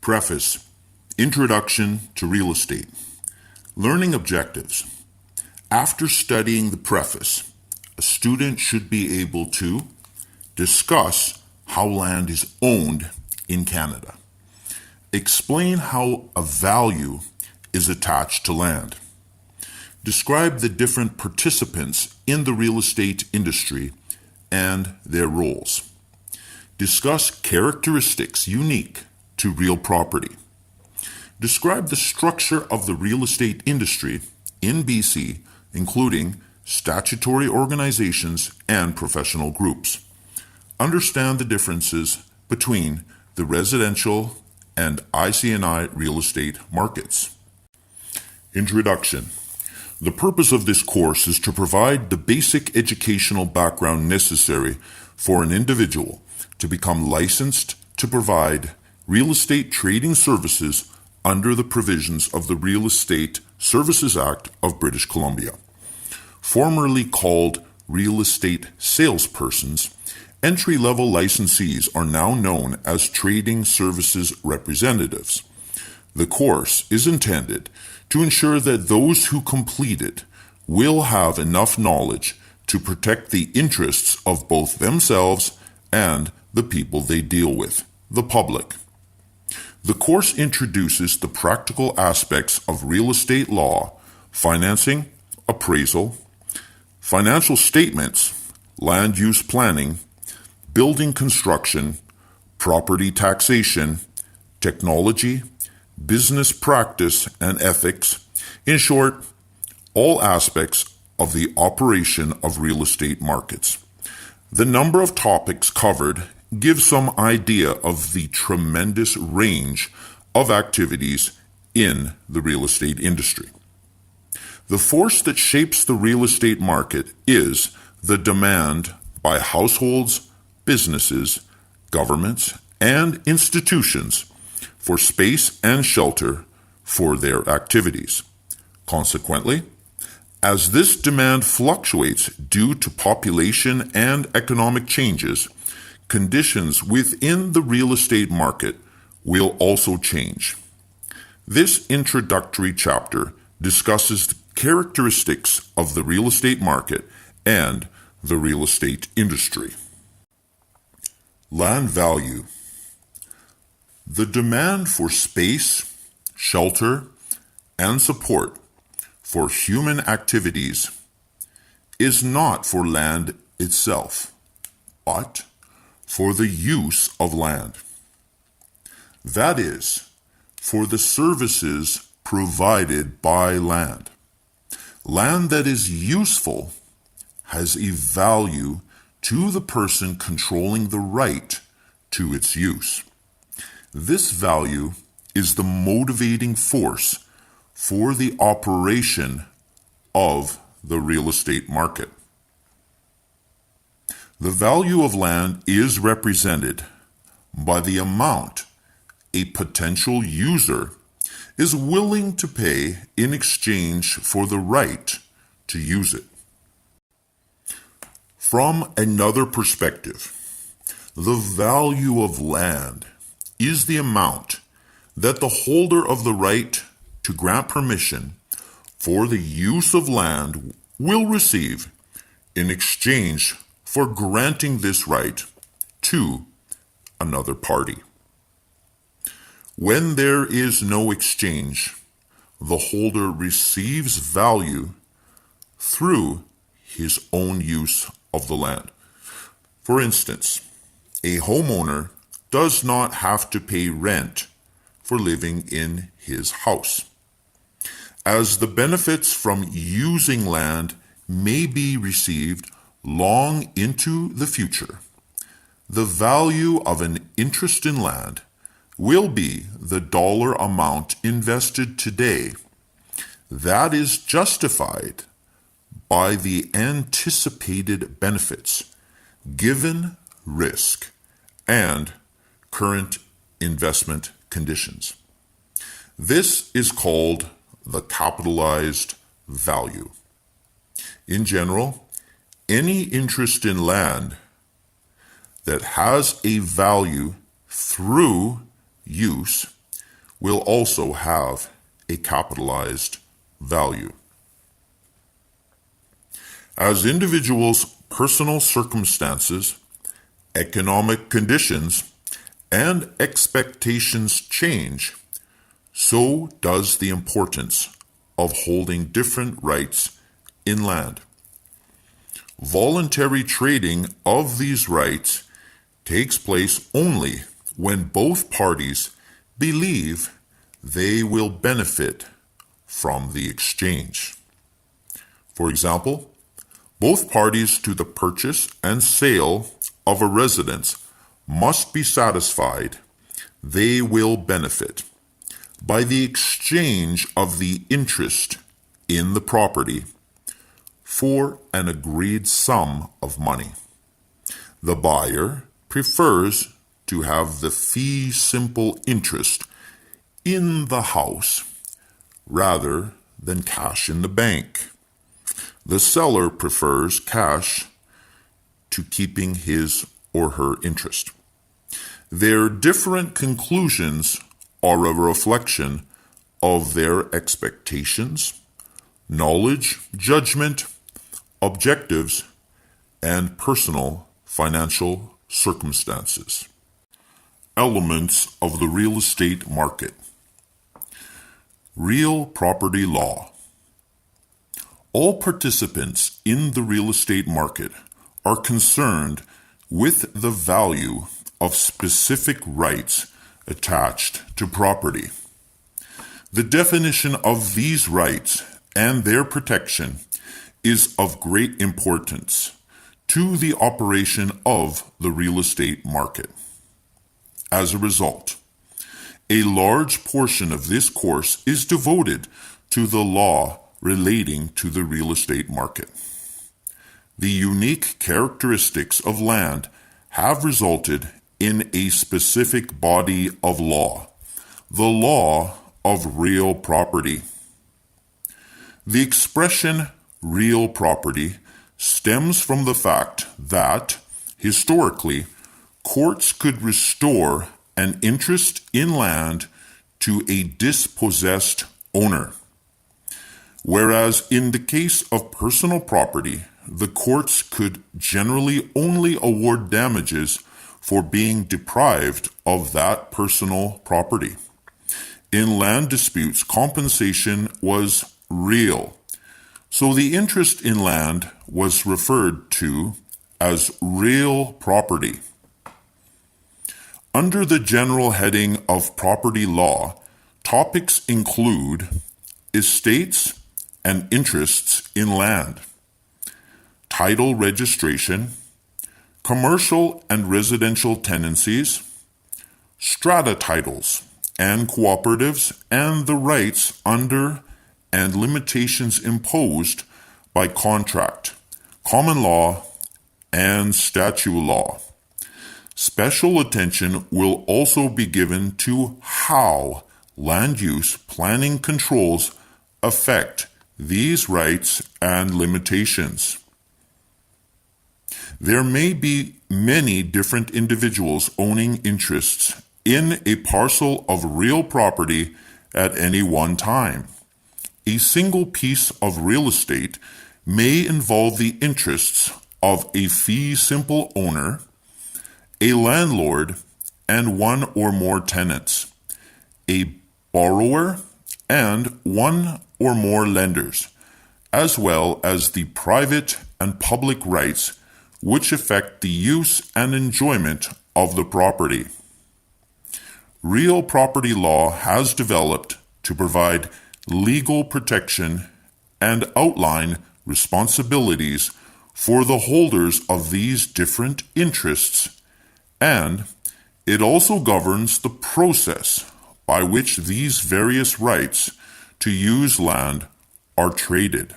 Preface. Introduction to Real Estate. Learning objectives. After studying the preface, a student should be able to discuss how land is owned in Canada. Explain how a value is attached to land. Describe the different participants in the real estate industry and their roles. Discuss characteristics unique to real property. Describe the structure of the real estate industry in BC, including statutory organizations and professional groups. Understand the differences between the residential and IC&I real estate markets. Introduction. The purpose of this course is to provide the basic educational background necessary for an individual to become licensed to provide real estate trading services under the provisions of the Real Estate Services Act of British Columbia. Formerly called real estate salespersons, entry-level licensees are now known as trading services representatives. The course is intended to ensure that those who complete it will have enough knowledge to protect the interests of both themselves and the people they deal with, the public. The course introduces the practical aspects of real estate law, financing, appraisal, financial statements, land use planning, building construction, property taxation, technology, business practice, and ethics. In short, all aspects of the operation of real estate markets. The number of topics covered gives some idea of the tremendous range of activities in the real estate industry. The force that shapes the real estate market is the demand by households, businesses, governments, and institutions for space and shelter for their activities. Consequently, as this demand fluctuates due to population and economic changes, conditions within the real estate market will also change. This introductory chapter discusses the characteristics of the real estate market and the real estate industry. Land value. The demand for space, shelter, and support for human activities is not for land itself, but for the use of land. That is, for the services provided by land. Land that is useful has a value to the person controlling the right to its use. This value is the motivating force for the operation of the real estate market. The value of land is represented by the amount a potential user is willing to pay in exchange for the right to use it. From another perspective, the value of land is the amount that the holder of the right to grant permission for the use of land will receive in exchange for granting this right to another party. When there is no exchange, the holder receives value through his own use of the land. For instance, a homeowner does not have to pay rent for living in his house, as the benefits from using land may be received long into the future. The value of an interest in land will be the dollar amount invested today. That is justified by the anticipated benefits, given risk, and current investment conditions. This is called the capitalized value. In general, any interest in land that has a value through use will also have a capitalized value. As individuals' personal circumstances, economic conditions, and expectations change, so does the importance of holding different rights in land. Voluntary trading of these rights takes place only when both parties believe they will benefit from the exchange. For example, both parties to the purchase and sale of a residence must be satisfied they will benefit by the exchange of the interest in the property for an agreed sum of money. The buyer prefers to have the fee simple interest in the house rather than cash in the bank. The seller prefers cash to keeping his or her interest. Their different conclusions are a reflection of their expectations, knowledge, judgment, objectives, and personal financial circumstances. Elements of the real estate market. Real property law. All participants in the real estate market are concerned with the value of specific rights attached to property. The definition of these rights and their protection is of great importance to the operation of the real estate market. As a result, a large portion of this course is devoted to the law relating to the real estate market. The unique characteristics of land have resulted in a specific body of law, the law of real property. The expression real property stems from the fact that, historically, courts could restore an interest in land to a dispossessed owner. Whereas in the case of personal property, the courts could generally only award damages for being deprived of that personal property. In land disputes, compensation was real, so the interest in land was referred to as real property. Under the general heading of property law, topics include estates and interests in land, title registration, commercial and residential tenancies, strata titles and cooperatives, and the rights under and limitations imposed by contract, common law, and statute law. Special attention will also be given to how land use planning controls affect these rights and limitations. There may be many different individuals owning interests in a parcel of real property at any one time. A single piece of real estate may involve the interests of a fee simple owner, a landlord, and one or more tenants, a borrower, and one or more lenders, as well as the private and public rights which affect the use and enjoyment of the property. Real property law has developed to provide legal protection and outline responsibilities for the holders of these different interests, and it also governs the process by which these various rights to use land are traded.